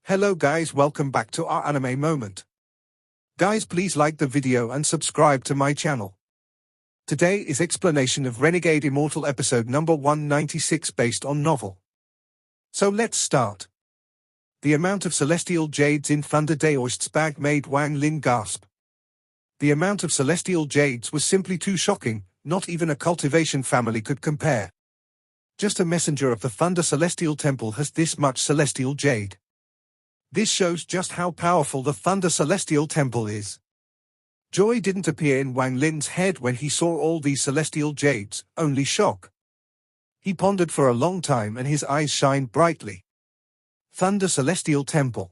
Hello guys, welcome back to our anime moment. Guys, please like the video and subscribe to my channel. Today is explanation of Renegade Immortal episode number 196 based on novel. So let's start. The amount of celestial jades in Thunder Daoist's bag made Wang Lin gasp. The amount of celestial jades was simply too shocking, not even a cultivation family could compare. Just a messenger of the Thunder Celestial Temple has this much celestial jade. This shows just how powerful the Thunder Celestial Temple is. Joy didn't appear in Wang Lin's head when he saw all these celestial jades, only shock. He pondered for a long time and his eyes shined brightly. Thunder Celestial Temple.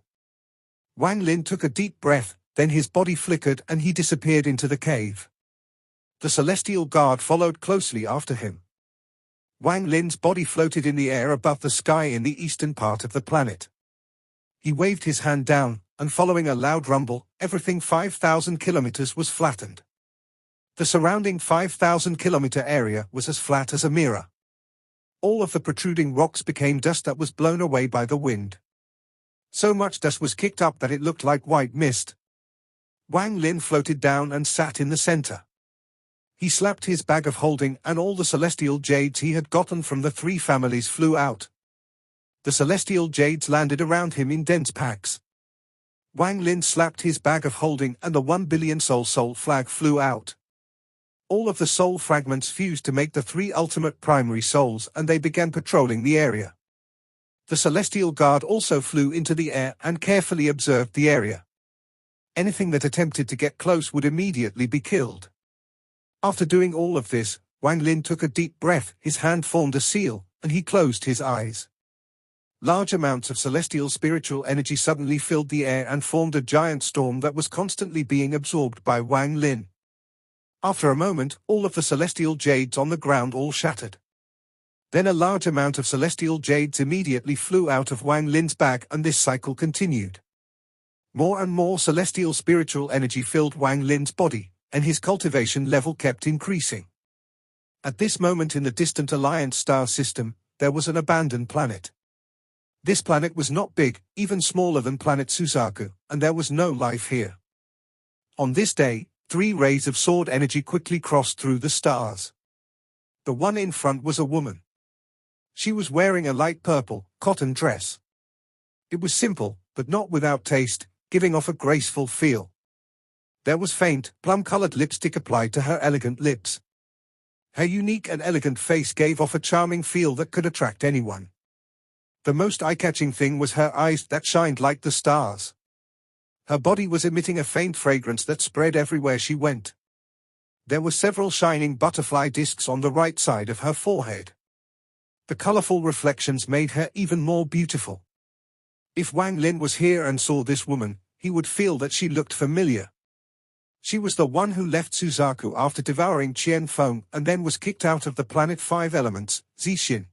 Wang Lin took a deep breath, then his body flickered and he disappeared into the cave. The Celestial Guard followed closely after him. Wang Lin's body floated in the air above the sky in the eastern part of the planet. He waved his hand down, and following a loud rumble, everything 5,000 kilometers was flattened. The surrounding 5,000 kilometer area was as flat as a mirror. All of the protruding rocks became dust that was blown away by the wind. So much dust was kicked up that it looked like white mist. Wang Lin floated down and sat in the center. He slapped his bag of holding and all the celestial jades he had gotten from the three families flew out. The celestial jades landed around him in dense packs. Wang Lin slapped his bag of holding and the 1 billion soul flag flew out. All of the soul fragments fused to make the three ultimate primary souls and they began patrolling the area. The Celestial Guard also flew into the air and carefully observed the area. Anything that attempted to get close would immediately be killed. After doing all of this, Wang Lin took a deep breath, his hand formed a seal, and he closed his eyes. Large amounts of celestial spiritual energy suddenly filled the air and formed a giant storm that was constantly being absorbed by Wang Lin. After a moment, all of the celestial jades on the ground all shattered. Then a large amount of celestial jades immediately flew out of Wang Lin's bag and this cycle continued. More and more celestial spiritual energy filled Wang Lin's body, and his cultivation level kept increasing. At this moment in the distant Alliance star system, there was an abandoned planet. This planet was not big, even smaller than planet Suzaku, and there was no life here. On this day, 3 rays of sword energy quickly crossed through the stars. The one in front was a woman. She was wearing a light purple, cotton dress. It was simple, but not without taste, giving off a graceful feel. There was faint, plum-colored lipstick applied to her elegant lips. Her unique and elegant face gave off a charming feel that could attract anyone. The most eye-catching thing was her eyes that shined like the stars. Her body was emitting a faint fragrance that spread everywhere she went. There were several shining butterfly discs on the right side of her forehead. The colorful reflections made her even more beautiful. If Wang Lin was here and saw this woman, he would feel that she looked familiar. She was the one who left Suzaku after devouring Chen and then was kicked out of the planet 5 elements, Zixin.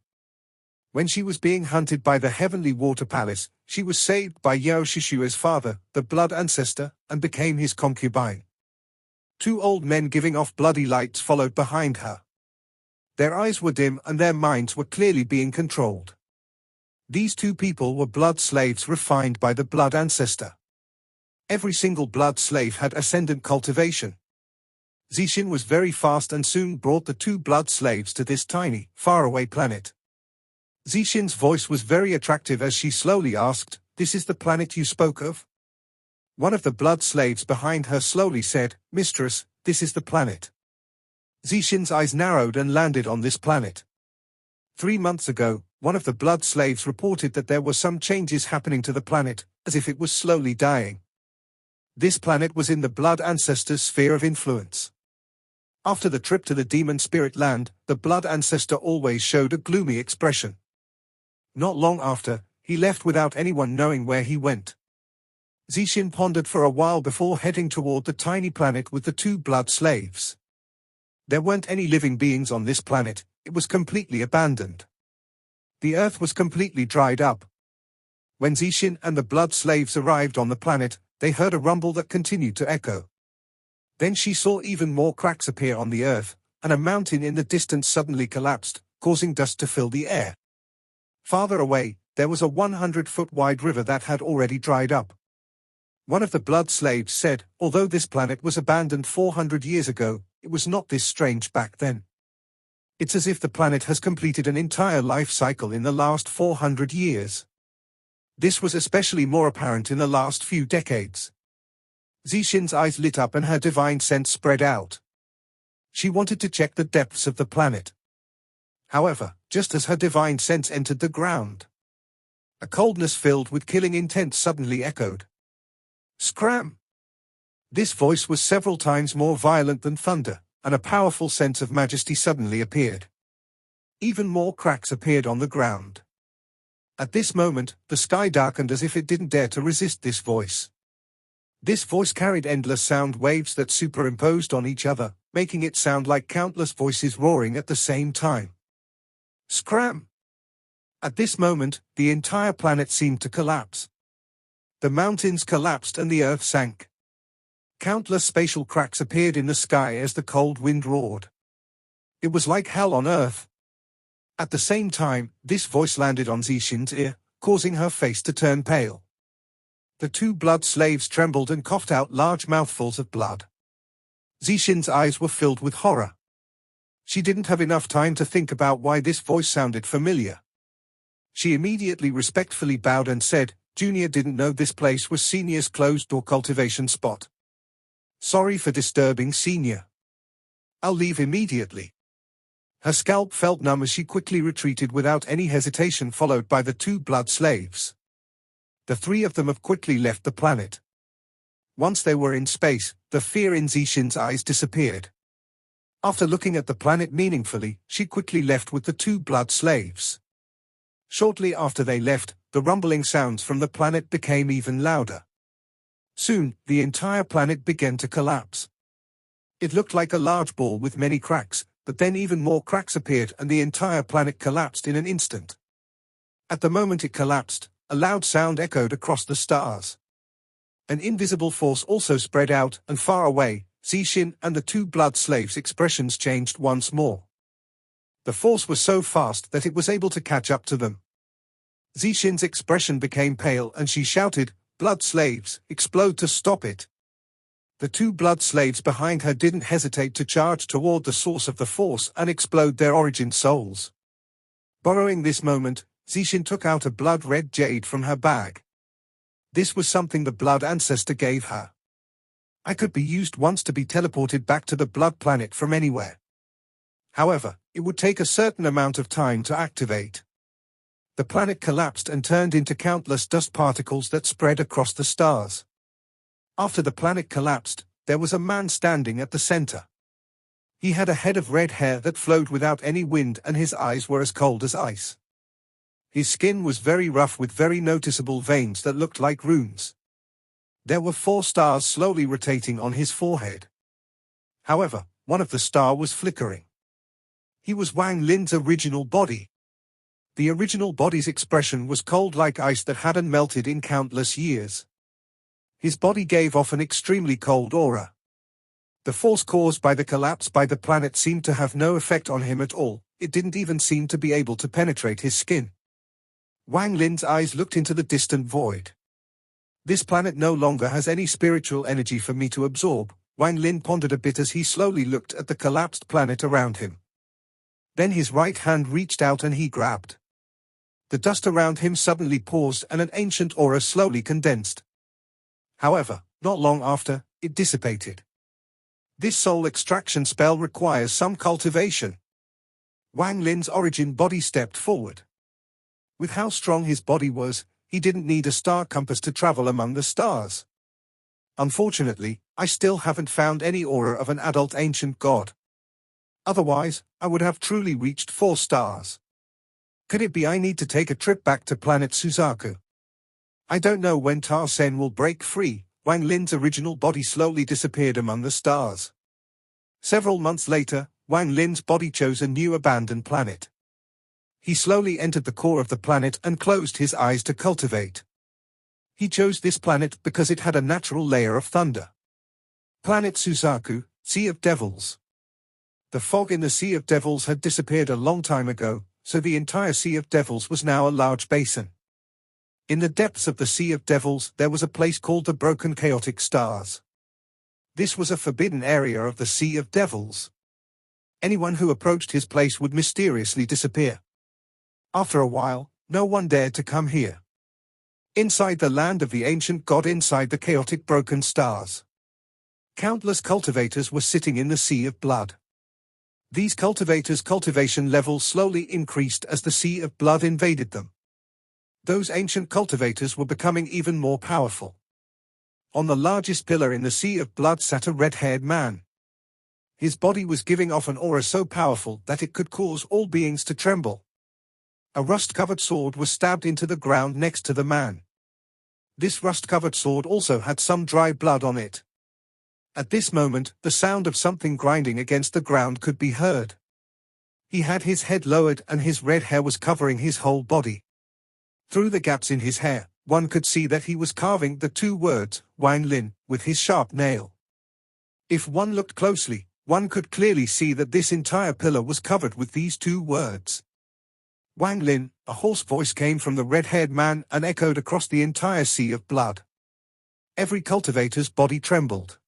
When she was being hunted by the Heavenly Water Palace, she was saved by Yao Shishua's father, the Blood Ancestor, and became his concubine. 2 old men giving off bloody lights followed behind her. Their eyes were dim and their minds were clearly being controlled. These 2 people were blood slaves refined by the Blood Ancestor. Every single blood slave had Ascendant cultivation. Zixin was very fast and soon brought the 2 blood slaves to this tiny, faraway planet. Zixin's voice was very attractive as she slowly asked, "This is the planet you spoke of?" One of the blood slaves behind her slowly said, "Mistress, this is the planet." Zixin's eyes narrowed and landed on this planet. 3 months ago, one of the blood slaves reported that there were some changes happening to the planet, as if it was slowly dying. This planet was in the Blood Ancestor's sphere of influence. After the trip to the Demon Spirit Land, the Blood Ancestor always showed a gloomy expression. Not long after, he left without anyone knowing where he went. Zixin pondered for a while before heading toward the tiny planet with the 2 blood slaves. There weren't any living beings on this planet, it was completely abandoned. The earth was completely dried up. When Zixin and the blood slaves arrived on the planet, they heard a rumble that continued to echo. Then she saw even more cracks appear on the earth, and a mountain in the distance suddenly collapsed, causing dust to fill the air. Farther away, there was a 100-foot wide river that had already dried up. One of the blood slaves said, although this planet was abandoned 400 years ago, it was not this strange back then. It's as if the planet has completed an entire life cycle in the last 400 years. This was especially more apparent in the last few decades. Zixin's eyes lit up and her divine sense spread out. She wanted to check the depths of the planet. However, just as her divine sense entered the ground, a coldness filled with killing intent suddenly echoed. Scram! This voice was several times more violent than thunder, and a powerful sense of majesty suddenly appeared. Even more cracks appeared on the ground. At this moment, the sky darkened as if it didn't dare to resist this voice. This voice carried endless sound waves that superimposed on each other, making it sound like countless voices roaring at the same time. Scram! At this moment, the entire planet seemed to collapse. The mountains collapsed and the earth sank. Countless spatial cracks appeared in the sky as the cold wind roared. It was like hell on earth. At the same time, this voice landed on Zixin's ear, causing her face to turn pale. The two blood slaves trembled and coughed out large mouthfuls of blood. Zixin's eyes were filled with horror. She didn't have enough time to think about why this voice sounded familiar. She immediately respectfully bowed and said, Junia didn't know this place was Senior's closed-door cultivation spot. Sorry for disturbing Senior. I'll leave immediately. Her scalp felt numb as she quickly retreated without any hesitation, followed by the two blood slaves. The three of them have quickly left the planet. Once they were in space, the fear in Zixin's eyes disappeared. After looking at the planet meaningfully, she quickly left with the two blood slaves. Shortly after they left, the rumbling sounds from the planet became even louder. Soon, the entire planet began to collapse. It looked like a large ball with many cracks, but then even more cracks appeared and the entire planet collapsed in an instant. At the moment it collapsed, a loud sound echoed across the stars. An invisible force also spread out, and far away, Zixin and the two blood slaves' expressions changed once more. The force was so fast that it was able to catch up to them. Zixin's expression became pale and she shouted, Blood slaves, explode to stop it. The two blood slaves behind her didn't hesitate to charge toward the source of the force and explode their origin souls. Borrowing this moment, Zixin took out a blood-red jade from her bag. This was something the blood ancestor gave her. I could be used once to be teleported back to the blood planet from anywhere. However, it would take a certain amount of time to activate. The planet collapsed and turned into countless dust particles that spread across the stars. After the planet collapsed, there was a man standing at the center. He had a head of red hair that flowed without any wind and his eyes were as cold as ice. His skin was very rough with very noticeable veins that looked like runes. There were 4 stars slowly rotating on his forehead. However, one of the stars was flickering. He was Wang Lin's original body. The original body's expression was cold like ice that hadn't melted in countless years. His body gave off an extremely cold aura. The force caused by the collapse by the planet seemed to have no effect on him at all, it didn't even seem to be able to penetrate his skin. Wang Lin's eyes looked into the distant void. This planet no longer has any spiritual energy for me to absorb, Wang Lin pondered a bit as he slowly looked at the collapsed planet around him. Then his right hand reached out and he grabbed. The dust around him suddenly paused and an ancient aura slowly condensed. However, not long after, it dissipated. This soul extraction spell requires some cultivation. Wang Lin's origin body stepped forward. With how strong his body was, he didn't need a star compass to travel among the stars. Unfortunately, I still haven't found any aura of an adult ancient god. Otherwise, I would have truly reached 4 stars. Could it be I need to take a trip back to planet Suzaku? I don't know when Sen will break free. Wang Lin's original body slowly disappeared among the stars. Several months later, Wang Lin's body chose a new abandoned planet. He slowly entered the core of the planet and closed his eyes to cultivate. He chose this planet because it had a natural layer of thunder. Planet Suzaku, Sea of Devils. The fog in the Sea of Devils had disappeared a long time ago, so the entire Sea of Devils was now a large basin. In the depths of the Sea of Devils there was a place called the Broken Chaotic Stars. This was a forbidden area of the Sea of Devils. Anyone who approached his place would mysteriously disappear. After a while, no one dared to come here. Inside the land of the ancient god, inside the chaotic broken stars, countless cultivators were sitting in the Sea of Blood. These cultivators' cultivation levels slowly increased as the Sea of Blood invaded them. Those ancient cultivators were becoming even more powerful. On the largest pillar in the Sea of Blood sat a red-haired man. His body was giving off an aura so powerful that it could cause all beings to tremble. A rust-covered sword was stabbed into the ground next to the man. This rust-covered sword also had some dry blood on it. At this moment, the sound of something grinding against the ground could be heard. He had his head lowered and his red hair was covering his whole body. Through the gaps in his hair, one could see that he was carving the two words, Wang Lin, with his sharp nail. If one looked closely, one could clearly see that this entire pillar was covered with these two words. Wang Lin, a hoarse voice came from the red-haired man and echoed across the entire Sea of Blood. Every cultivator's body trembled.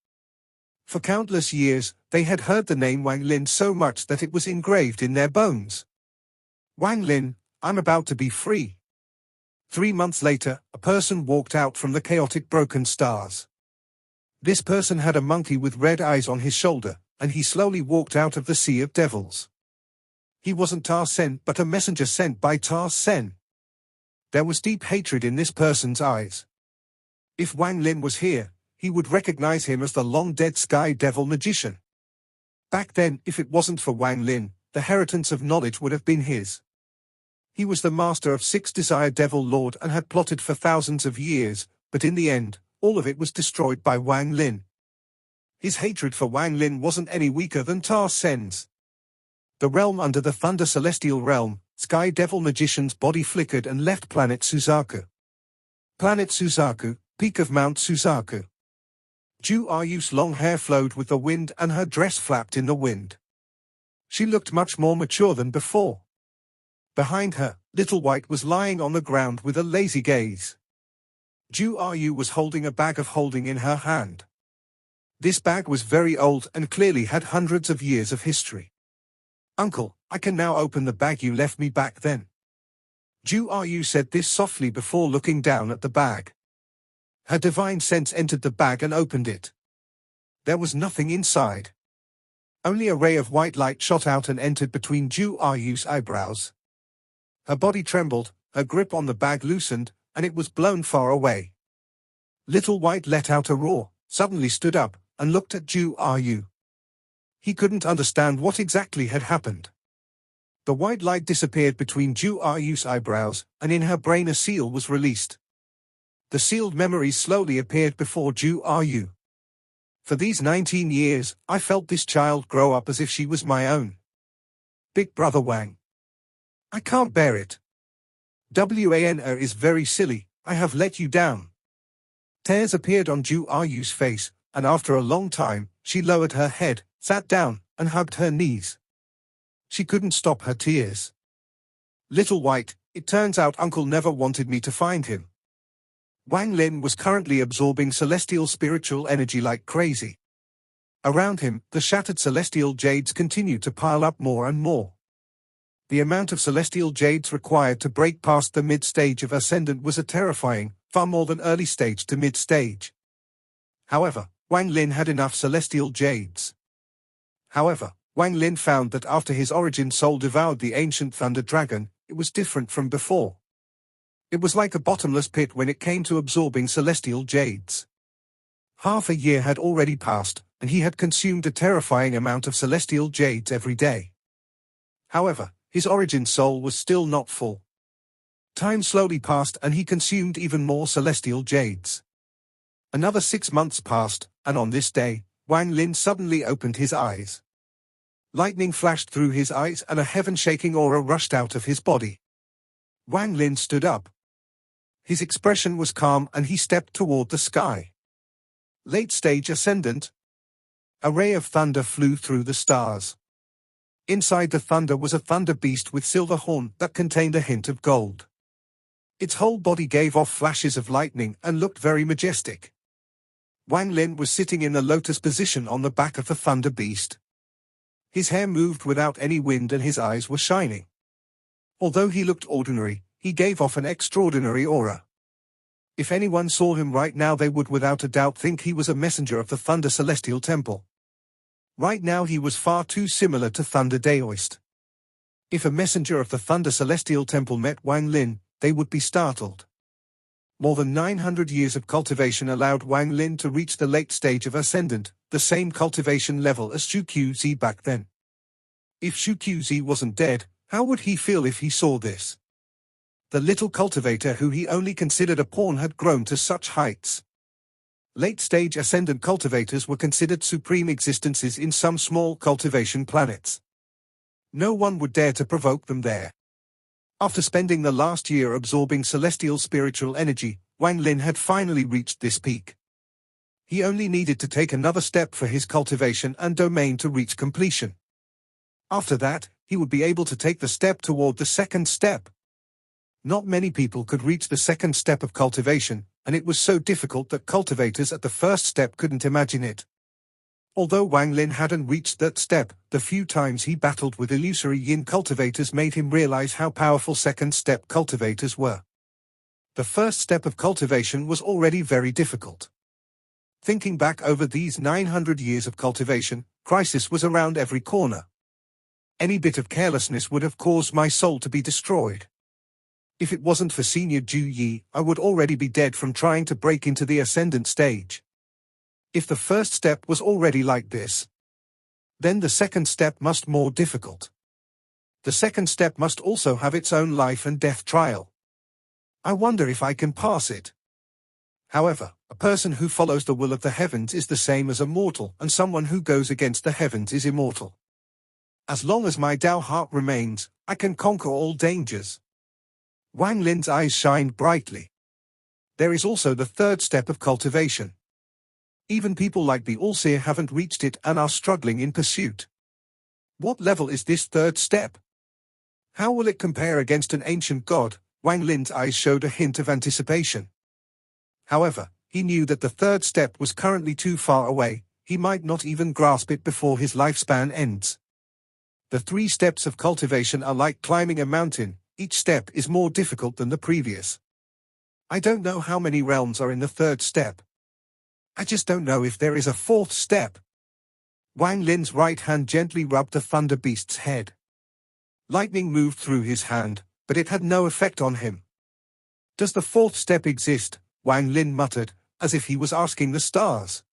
For countless years, they had heard the name Wang Lin so much that it was engraved in their bones. Wang Lin, I'm about to be free. 3 months later, a person walked out from the chaotic broken stars. This person had a monkey with red eyes on his shoulder, and he slowly walked out of the Sea of Devils. He wasn't Tar Sen but a messenger sent by Tar Sen. There was deep hatred in this person's eyes. If Wang Lin was here, he would recognize him as the long-dead Sky Devil magician. Back then, if it wasn't for Wang Lin, the inheritance of knowledge would have been his. He was the master of 6 Desire Devil Lord and had plotted for thousands of years, but in the end, all of it was destroyed by Wang Lin. His hatred for Wang Lin wasn't any weaker than Tar Sen's. The realm under the Thunder Celestial Realm, Sky Devil Magician's body flickered and left planet Suzaku. Planet Suzaku, peak of Mount Suzaku. Ju Aryu's long hair flowed with the wind and her dress flapped in the wind. She looked much more mature than before. Behind her, Little White was lying on the ground with a lazy gaze. Ju Aryu was holding a bag of holding in her hand. This bag was very old and clearly had hundreds of years of history. Uncle, I can now open the bag you left me back then. Ju Aryu said this softly before looking down at the bag. Her divine sense entered the bag and opened it. There was nothing inside. Only a ray of white light shot out and entered between Ju Aryu's eyebrows. Her body trembled, her grip on the bag loosened, and it was blown far away. Little White let out a roar, suddenly stood up, and looked at Ju Aryu. He couldn't understand what exactly had happened. The white light disappeared between Ju Aryu's eyebrows, and in her brain a seal was released. The sealed memories slowly appeared before Ju Aryu. For these 19 years, I felt this child grow up as if she was my own. Big brother Wang. I can't bear it. Wan is very silly, I have let you down. Tears appeared on Ju Aryu's face, and after a long time, she lowered her head, sat down, and hugged her knees. She couldn't stop her tears. Little White, it turns out Uncle never wanted me to find him. Wang Lin was currently absorbing celestial spiritual energy like crazy. Around him, the shattered celestial jades continued to pile up more and more. The amount of celestial jades required to break past the mid-stage of Ascendant was a terrifying, far more than early stage to mid-stage. However, Wang Lin had enough celestial jades. However, Wang Lin found that after his origin soul devoured the ancient thunder dragon, it was different from before. It was like a bottomless pit when it came to absorbing celestial jades. Half a year had already passed, and he had consumed a terrifying amount of celestial jades every day. However, his origin soul was still not full. Time slowly passed and he consumed even more celestial jades. Another 6 months passed, and on this day, Wang Lin suddenly opened his eyes. Lightning flashed through his eyes and a heaven-shaking aura rushed out of his body. Wang Lin stood up. His expression was calm and he stepped toward the sky. Late stage Ascendant. A ray of thunder flew through the stars. Inside the thunder was a thunder beast with silver horn that contained a hint of gold. Its whole body gave off flashes of lightning and looked very majestic. Wang Lin was sitting in the lotus position on the back of the thunder beast. His hair moved without any wind and his eyes were shining. Although he looked ordinary, he gave off an extraordinary aura. If anyone saw him right now, they would without a doubt think he was a messenger of the Thunder Celestial Temple. Right now he was far too similar to Thunder Daoist. If a messenger of the Thunder Celestial Temple met Wang Lin, they would be startled. More than 900 years of cultivation allowed Wang Lin to reach the late stage of Ascendant, the same cultivation level as Shu QZ back then. If Shu QZ wasn't dead, how would he feel if he saw this? The little cultivator who he only considered a pawn had grown to such heights. Late-stage Ascendant cultivators were considered supreme existences in some small cultivation planets. No one would dare to provoke them there. After spending the last year absorbing celestial spiritual energy, Wang Lin had finally reached this peak. He only needed to take another step for his cultivation and domain to reach completion. After that, he would be able to take the step toward the second step. Not many people could reach the second step of cultivation, and it was so difficult that cultivators at the first step couldn't imagine it. Although Wang Lin hadn't reached that step, the few times he battled with illusory yin cultivators made him realize how powerful second step cultivators were. The first step of cultivation was already very difficult. Thinking back over these 900 years of cultivation, crisis was around every corner. Any bit of carelessness would have caused my soul to be destroyed. If it wasn't for Senior Ju Yi, I would already be dead from trying to break into the Ascendant stage. If the first step was already like this, then the second step must be more difficult. The second step must also have its own life and death trial. I wonder if I can pass it. However, a person who follows the will of the heavens is the same as a mortal, and someone who goes against the heavens is immortal. As long as my Tao heart remains, I can conquer all dangers. Wang Lin's eyes shined brightly. There is also the third step of cultivation. Even people like the All-Seer haven't reached it and are struggling in pursuit. What level is this third step? How will it compare against an ancient god? Wang Lin's eyes showed a hint of anticipation. However, he knew that the third step was currently too far away. He might not even grasp it before his lifespan ends. The 3 steps of cultivation are like climbing a mountain. Each step is more difficult than the previous. I don't know how many realms are in the third step. I just don't know if there is a 4th step. Wang Lin's right hand gently rubbed the thunder beast's head. Lightning moved through his hand, but it had no effect on him. Does the 4th step exist? Wang Lin muttered, as if he was asking the stars.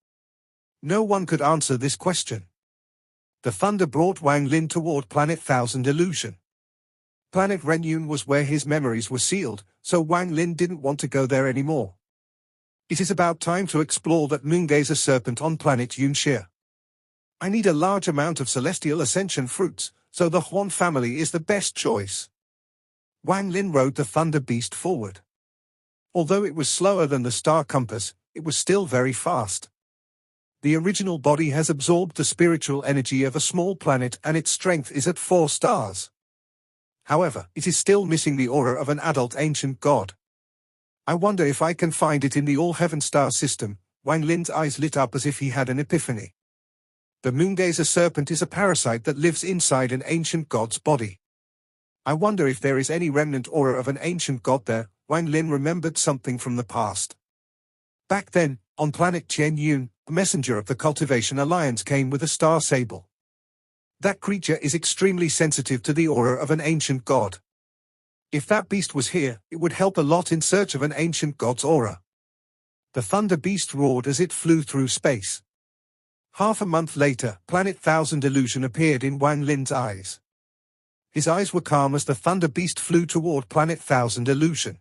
No one could answer this question. The thunder brought Wang Lin toward Planet Thousand Illusion. Planet Renyun was where his memories were sealed, so Wang Lin didn't want to go there anymore. It is about time to explore that Moongazer serpent on planet Yunxia. I need a large amount of celestial ascension fruits, so the Juan family is the best choice. Wang Lin rode the thunder beast forward. Although it was slower than the star compass, it was still very fast. The original body has absorbed the spiritual energy of a small planet and its strength is at 4 stars. However, it is still missing the aura of an adult ancient god. I wonder if I can find it in the All-Heaven star system. Wang Lin's eyes lit up as if he had an epiphany. The Moongazer serpent is a parasite that lives inside an ancient god's body. I wonder if there is any remnant aura of an ancient god there. Wang Lin remembered something from the past. Back then, on planet Chen Yun, a messenger of the Cultivation Alliance came with a star sable. That creature is extremely sensitive to the aura of an ancient god. If that beast was here, it would help a lot in search of an ancient god's aura. The thunder beast roared as it flew through space. Half a month later, Planet Thousand Illusion appeared in Wang Lin's eyes. His eyes were calm as the thunder beast flew toward Planet Thousand Illusion.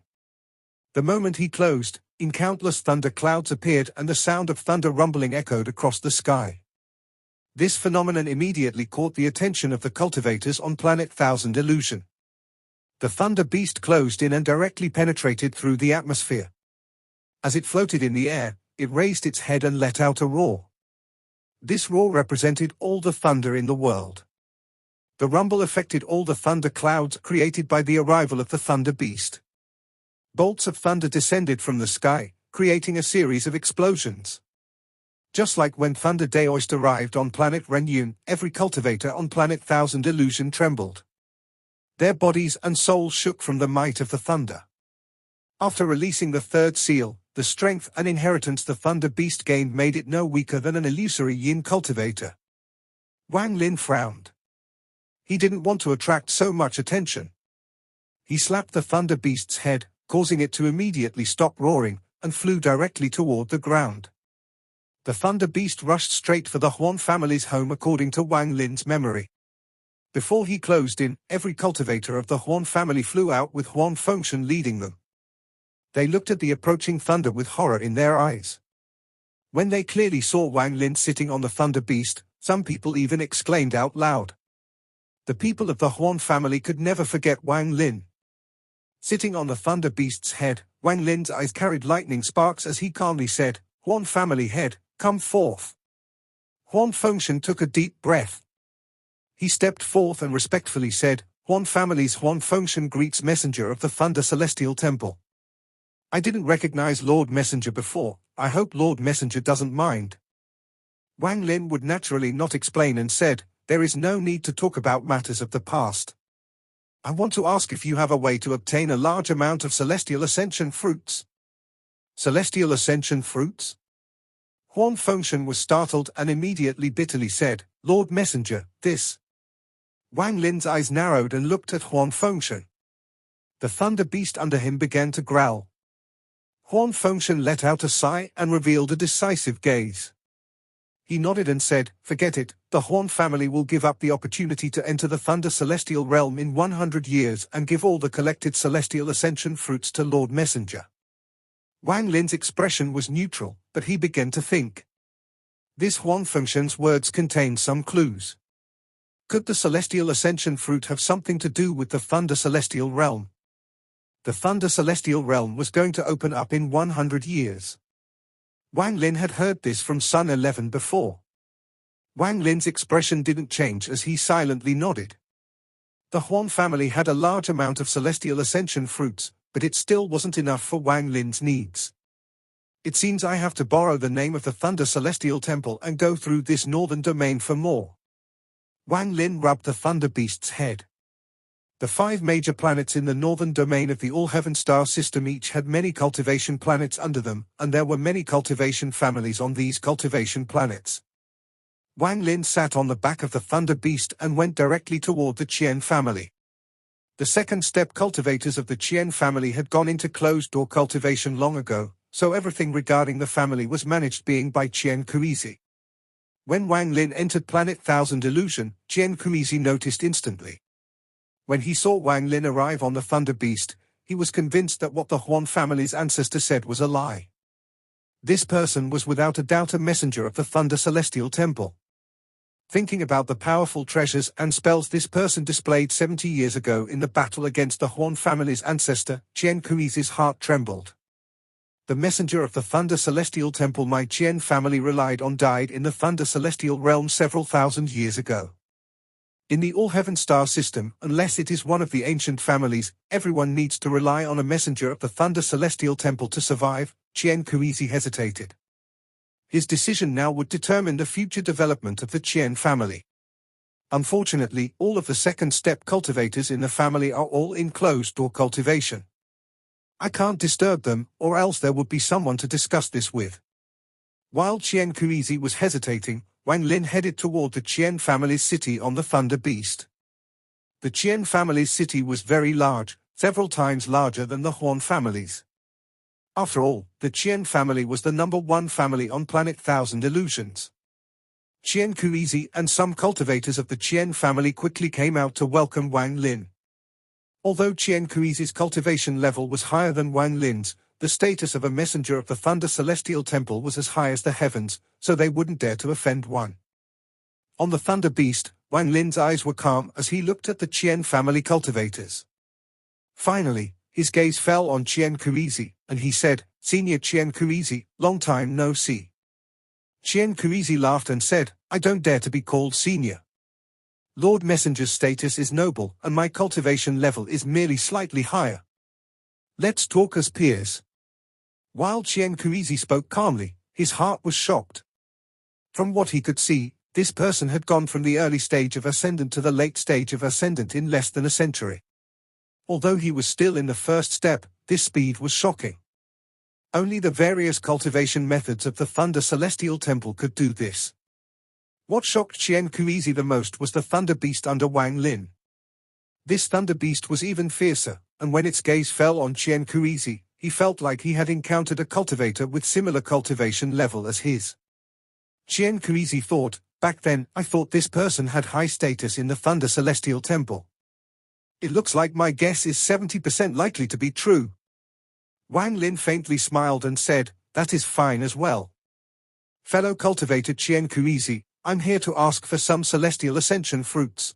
The moment he closed, in countless thunder clouds appeared and the sound of thunder rumbling echoed across the sky. This phenomenon immediately caught the attention of the cultivators on Planet Thousand Illusion. The thunder beast closed in and directly penetrated through the atmosphere. As it floated in the air, it raised its head and let out a roar. This roar represented all the thunder in the world. The rumble affected all the thunder clouds created by the arrival of the thunder beast. Bolts of thunder descended from the sky, creating a series of explosions. Just like when Thunder Daoist arrived on planet Renun, every cultivator on planet Thousand Illusion trembled. Their bodies and souls shook from the might of the thunder. After releasing the third seal, the strength and inheritance the Thunder Beast gained made it no weaker than an illusory Yin cultivator. Wang Lin frowned. He didn't want to attract so much attention. He slapped the Thunder Beast's head, causing it to immediately stop roaring, and flew directly toward the ground. The Thunder Beast rushed straight for the Juan family's home according to Wang Lin's memory. Before he closed in, every cultivator of the Juan family flew out with Juan Fengshen leading them. They looked at the approaching thunder with horror in their eyes. When they clearly saw Wang Lin sitting on the Thunder Beast, some people even exclaimed out loud. The people of the Juan family could never forget Wang Lin. Sitting on the Thunder Beast's head, Wang Lin's eyes carried lightning sparks as he calmly said, "Juan family head, come forth." Juan Fengshen took a deep breath. He stepped forth and respectfully said, "Juan family's Juan Fengshen greets Messenger of the Thunder Celestial Temple. I didn't recognize Lord Messenger before, I hope Lord Messenger doesn't mind." Wang Lin would naturally not explain and said, "There is no need to talk about matters of the past. I want to ask if you have a way to obtain a large amount of Celestial Ascension fruits." Celestial Ascension fruits? Juan Fengshen was startled and immediately bitterly said, "Lord Messenger, this." Wang Lin's eyes narrowed and looked at Juan Fengshen. The Thunder Beast under him began to growl. Juan Fengshen let out a sigh and revealed a decisive gaze. He nodded and said, "Forget it, the Juan family will give up the opportunity to enter the Thunder Celestial Realm in 100 years and give all the collected Celestial Ascension fruits to Lord Messenger." Wang Lin's expression was neutral, but he began to think. This Juan Fengshen's words contained some clues. Could the Celestial Ascension fruit have something to do with the Thunder Celestial Realm? The Thunder Celestial Realm was going to open up in 100 years. Wang Lin had heard this from Sun 11 before. Wang Lin's expression didn't change as he silently nodded. The Juan family had a large amount of Celestial Ascension fruits, but it still wasn't enough for Wang Lin's needs. "It seems I have to borrow the name of the Thunder Celestial Temple and go through this northern domain for more." Wang Lin rubbed the Thunder Beast's head. The 5 major planets in the northern domain of the All-Heaven Star system each had many cultivation planets under them, and there were many cultivation families on these cultivation planets. Wang Lin sat on the back of the Thunder Beast and went directly toward the Chen family. The second step cultivators of the Chen family had gone into closed-door cultivation long ago, so everything regarding the family was managed being by Chen Kuizi. When Wang Lin entered Planet Thousand Illusion, Chen Kuizi noticed instantly. When he saw Wang Lin arrive on the Thunder Beast, he was convinced that what the Juan family's ancestor said was a lie. This person was without a doubt a messenger of the Thunder Celestial Temple. Thinking about the powerful treasures and spells this person displayed 70 years ago in the battle against the Juan family's ancestor, Chen Kuizi's heart trembled. The messenger of the Thunder Celestial Temple my Chen family relied on died in the Thunder Celestial Realm several thousand years ago. In the All-Heaven Star system, unless it is one of the ancient families, everyone needs to rely on a messenger of the Thunder Celestial Temple to survive. Chen Kuizi hesitated. His decision now would determine the future development of the Chen family. Unfortunately, all of the second-step cultivators in the family are all in closed-door cultivation. I can't disturb them, or else there would be someone to discuss this with. While Chen Kuizi was hesitating, Wang Lin headed toward the Chen family's city on the Thunder Beast. The Chen family's city was very large, several times larger than the Juan family's. After all, the Chen family was the #1 family on Planet Thousand Illusions. Chen Kuizi and some cultivators of the Chen family quickly came out to welcome Wang Lin. Although Chen Kuizi's cultivation level was higher than Wang Lin's, the status of a messenger of the Thunder Celestial Temple was as high as the heavens, so they wouldn't dare to offend one. On the Thunder Beast, Wang Lin's eyes were calm as he looked at the Chen family cultivators. Finally, his gaze fell on Chen Kuizi, and he said, "Senior Chen Kuizi, long time no see." Chen Kuizi laughed and said, "I don't dare to be called senior. Lord Messenger's status is noble, and my cultivation level is merely slightly higher." Let's talk as peers. While Chen Kuizi spoke calmly, his heart was shocked. From what he could see, this person had gone from the early stage of Ascendant to the late stage of Ascendant in less than a century. Although he was still in the first step, this speed was shocking. Only the various cultivation methods of the Thunder Celestial Temple could do this. What shocked Chen Kuizi the most was the Thunder Beast under Wang Lin. This Thunder Beast was even fiercer, and when its gaze fell on Chen Kuizi, he felt like he had encountered a cultivator with similar cultivation level as his. Chen Kuizi thought, back then, I thought this person had high status in the Thunder Celestial Temple. It looks like my guess is 70% likely to be true. Wang Lin faintly smiled and said, that is fine as well. Fellow cultivator Chen Kuizi, I'm here to ask for some Celestial Ascension fruits.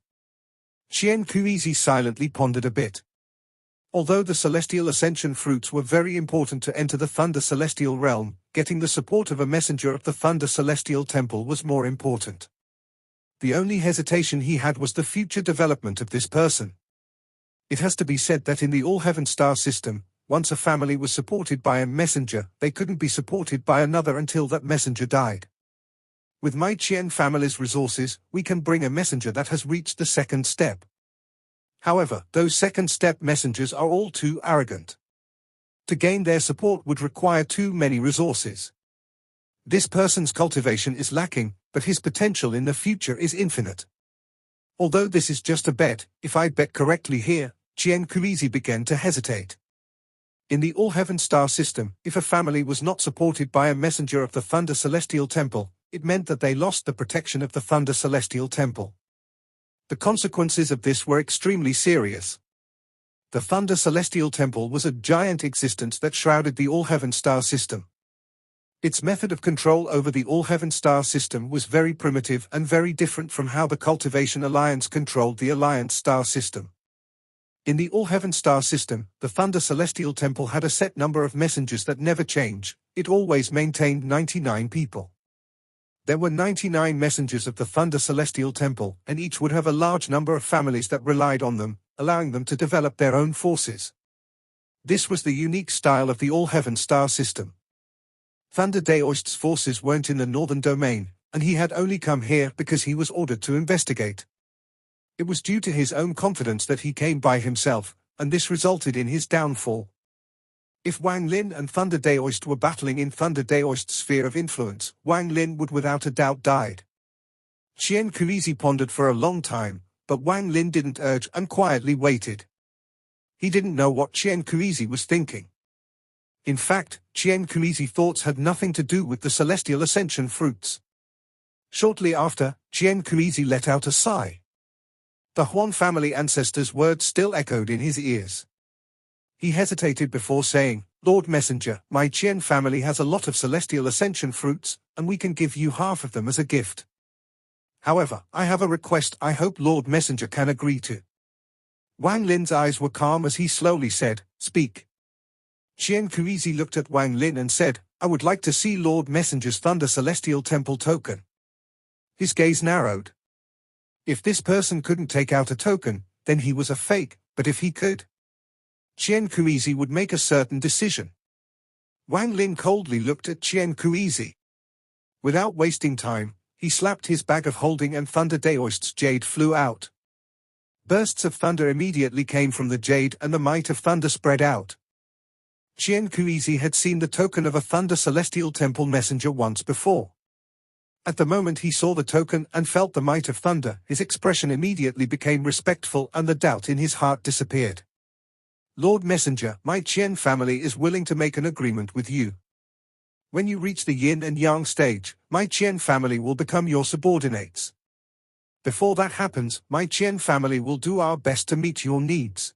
Chen Kuizi silently pondered a bit. Although the Celestial Ascension fruits were very important to enter the Thunder Celestial realm, getting the support of a messenger of the Thunder Celestial Temple was more important. The only hesitation he had was the future development of this person. It has to be said that in the All-Heaven Star system, once a family was supported by a messenger, they couldn't be supported by another until that messenger died. With my Chen family's resources, we can bring a messenger that has reached the second step. However, those second-step messengers are all too arrogant. To gain their support would require too many resources. This person's cultivation is lacking, but his potential in the future is infinite. Although this is just a bet, if I bet correctly here, Chen Kuizi began to hesitate. In the All-Heaven Star system, if a family was not supported by a messenger of the Thunder Celestial Temple, it meant that they lost the protection of the Thunder Celestial Temple. The consequences of this were extremely serious. The Thunder Celestial Temple was a giant existence that shrouded the All-Heaven Star system. Its method of control over the All-Heaven Star system was very primitive and very different from how the Cultivation Alliance controlled the Alliance Star system. In the All-Heaven Star system, the Thunder Celestial Temple had a set number of messengers that never change. It always maintained 99 people. There were 99 messengers of the Thunder Celestial Temple, and each would have a large number of families that relied on them, allowing them to develop their own forces. This was the unique style of the All-Heaven Star system. Thunder Daoist's forces weren't in the northern domain, and he had only come here because he was ordered to investigate. It was due to his own confidence that he came by himself, and this resulted in his downfall. If Wang Lin and Thunder Daoist were battling in Thunder Daoist's sphere of influence, Wang Lin would without a doubt died. Chen Kuizi pondered for a long time, but Wang Lin didn't urge and quietly waited. He didn't know what Chen Kuizi was thinking. In fact, Chen Kuizi's thoughts had nothing to do with the Celestial Ascension fruits. Shortly after, Chen Kuizi let out a sigh. The Juan family ancestors' words still echoed in his ears. He hesitated before saying, Lord Messenger, my Chen family has a lot of Celestial Ascension fruits, and we can give you half of them as a gift. However, I have a request I hope Lord Messenger can agree to. Wang Lin's eyes were calm as he slowly said, Speak. Chen Kuizi looked at Wang Lin and said, I would like to see Lord Messenger's Thunder Celestial Temple token. His gaze narrowed. If this person couldn't take out a token, then he was a fake, but if he could, Chen Kuizi would make a certain decision. Wang Lin coldly looked at Chen Kuizi. Without wasting time, he slapped his bag of holding and Thunder Daoist's jade flew out. Bursts of thunder immediately came from the jade and the might of thunder spread out. Chen Kuizi had seen the token of a Thunder Celestial Temple messenger once before. At the moment he saw the token and felt the might of thunder, his expression immediately became respectful and the doubt in his heart disappeared. Lord Messenger, my Chen family is willing to make an agreement with you. When you reach the yin and yang stage, my Chen family will become your subordinates. Before that happens, my Chen family will do our best to meet your needs.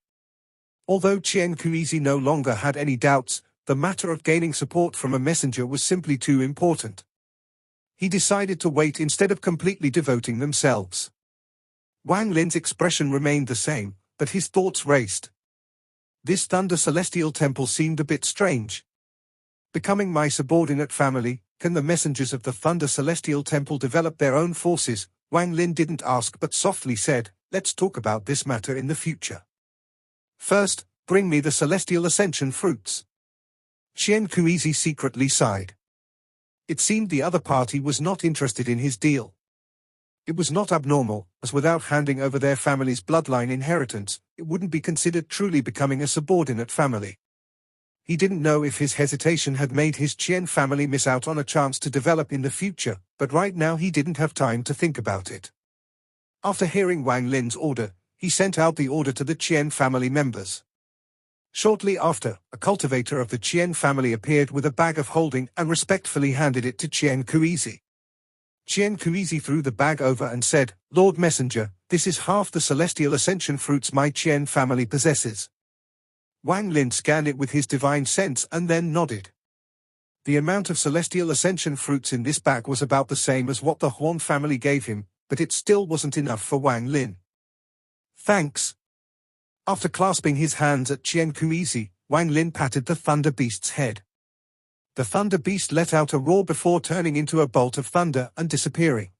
Although Chen Kuizi no longer had any doubts, the matter of gaining support from a messenger was simply too important. He decided to wait instead of completely devoting themselves. Wang Lin's expression remained the same, but his thoughts raced. This Thunder Celestial Temple seemed a bit strange. Becoming my subordinate family, can the messengers of the Thunder Celestial Temple develop their own forces? Wang Lin didn't ask but softly said, let's talk about this matter in the future. First, Bring me the celestial ascension fruits. Chen Kuizi secretly sighed. It seemed the other party was not interested in his deal. It was not abnormal, as without handing over their family's bloodline inheritance, it wouldn't be considered truly becoming a subordinate family. He didn't know if his hesitation had made his Chen family miss out on a chance to develop in the future, but right now he didn't have time to think about it. After hearing Wang Lin's order, he sent out the order to the Chen family members. Shortly after, a cultivator of the Chen family appeared with a bag of holding and respectfully handed it to Chen Kuizi. Chen Kuizi threw the bag over and said, "Lord Messenger, this is half the celestial ascension fruits my Chen family possesses." Wang Lin scanned it with his divine sense and then nodded. The amount of celestial ascension fruits in this bag was about the same as what the Juan family gave him, but it still wasn't enough for Wang Lin. "Thanks." After clasping his hands at Chen Kuizi, Wang Lin patted the thunder beast's head. The thunder beast let out a roar before turning into a bolt of thunder and disappearing.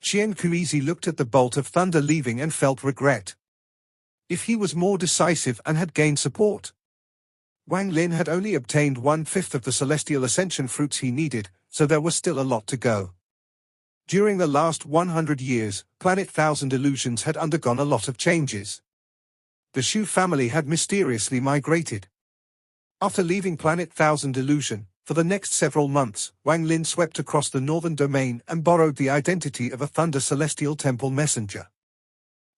Chen Kuizi looked at the bolt of thunder leaving and felt regret. If he was more decisive and had gained support. Wang Lin had only obtained 1/5 of the celestial ascension fruits he needed, so there was still a lot to go. During the last 100 years, Planet Thousand Illusions had undergone a lot of changes. The Shu family had mysteriously migrated. After leaving Planet Thousand Illusion, for the next several months, Wang Lin swept across the northern domain and borrowed the identity of a Thunder Celestial Temple messenger.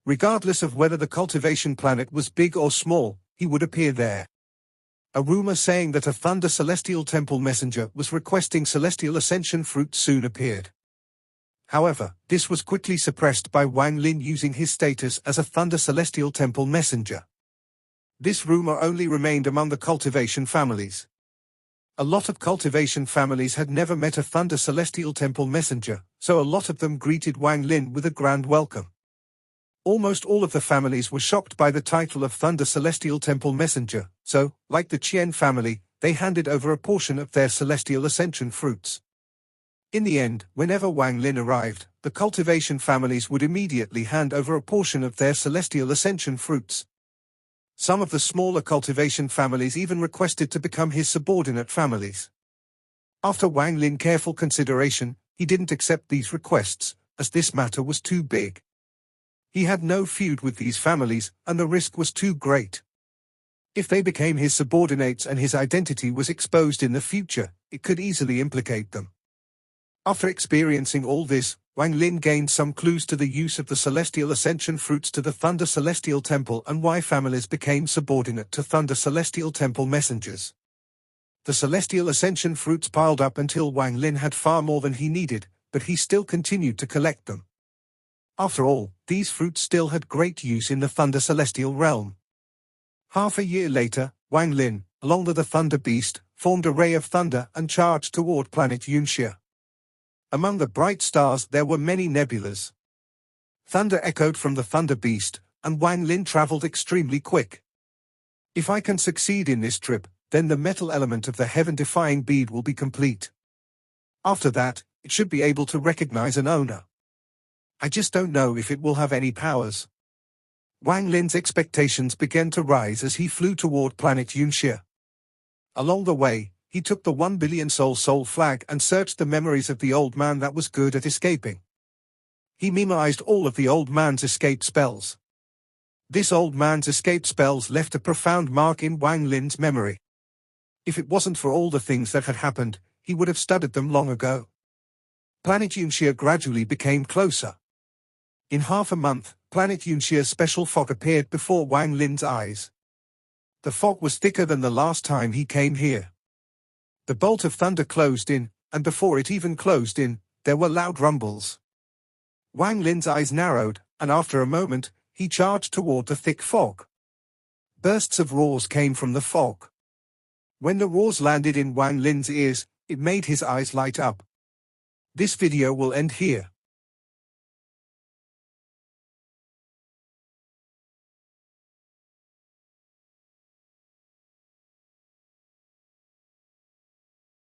Regardless of whether the cultivation planet was big or small, he would appear there. A rumor saying that a Thunder Celestial Temple messenger was requesting Celestial Ascension fruit soon appeared. However, this was quickly suppressed by Wang Lin using his status as a Thunder Celestial Temple messenger. This rumor only remained among the cultivation families. A lot of cultivation families had never met a Thunder Celestial Temple messenger, so a lot of them greeted Wang Lin with a grand welcome. Almost all of the families were shocked by the title of Thunder Celestial Temple messenger, so, like the Chen family, they handed over a portion of their Celestial Ascension fruits. In the end, whenever Wang Lin arrived, the cultivation families would immediately hand over a portion of their Celestial Ascension fruits. Some of the smaller cultivation families even requested to become his subordinate families. After Wang Lin careful consideration, he didn't accept these requests, as this matter was too big. He had no feud with these families, and the risk was too great. If they became his subordinates and his identity was exposed in the future, it could easily implicate them. After experiencing all this, Wang Lin gained some clues to the use of the Celestial Ascension fruits to the Thunder Celestial Temple and why families became subordinate to Thunder Celestial Temple messengers. The Celestial Ascension fruits piled up until Wang Lin had far more than he needed, but he still continued to collect them. After all, these fruits still had great use in the Thunder Celestial realm. Half a year later, Wang Lin, along with the Thunder Beast, formed a ray of thunder and charged toward planet Yunia. Among the bright stars there were many nebulas. Thunder echoed from the Thunder Beast, and Wang Lin traveled extremely quick. If I can succeed in this trip, then the metal element of the heaven-defying bead will be complete. After that, it should be able to recognize an owner. I just don't know if it will have any powers. Wang Lin's expectations began to rise as he flew toward planet Yunia. Along the way, he took the 1 billion soul flag and searched the memories of the old man that was good at escaping. He memorized all of the old man's escape spells. This old man's escape spells left a profound mark in Wang Lin's memory. If it wasn't for all the things that had happened, he would have studied them long ago. Planet Yunia gradually became closer. In half a month, planet Yunia's special fog appeared before Wang Lin's eyes. The fog was thicker than the last time he came here. The bolt of thunder closed in, and before it even closed in, there were loud rumbles. Wang Lin's eyes narrowed, and after a moment, he charged toward the thick fog. Bursts of roars came from the fog. When the roars landed in Wang Lin's ears, it made his eyes light up. This video will end here.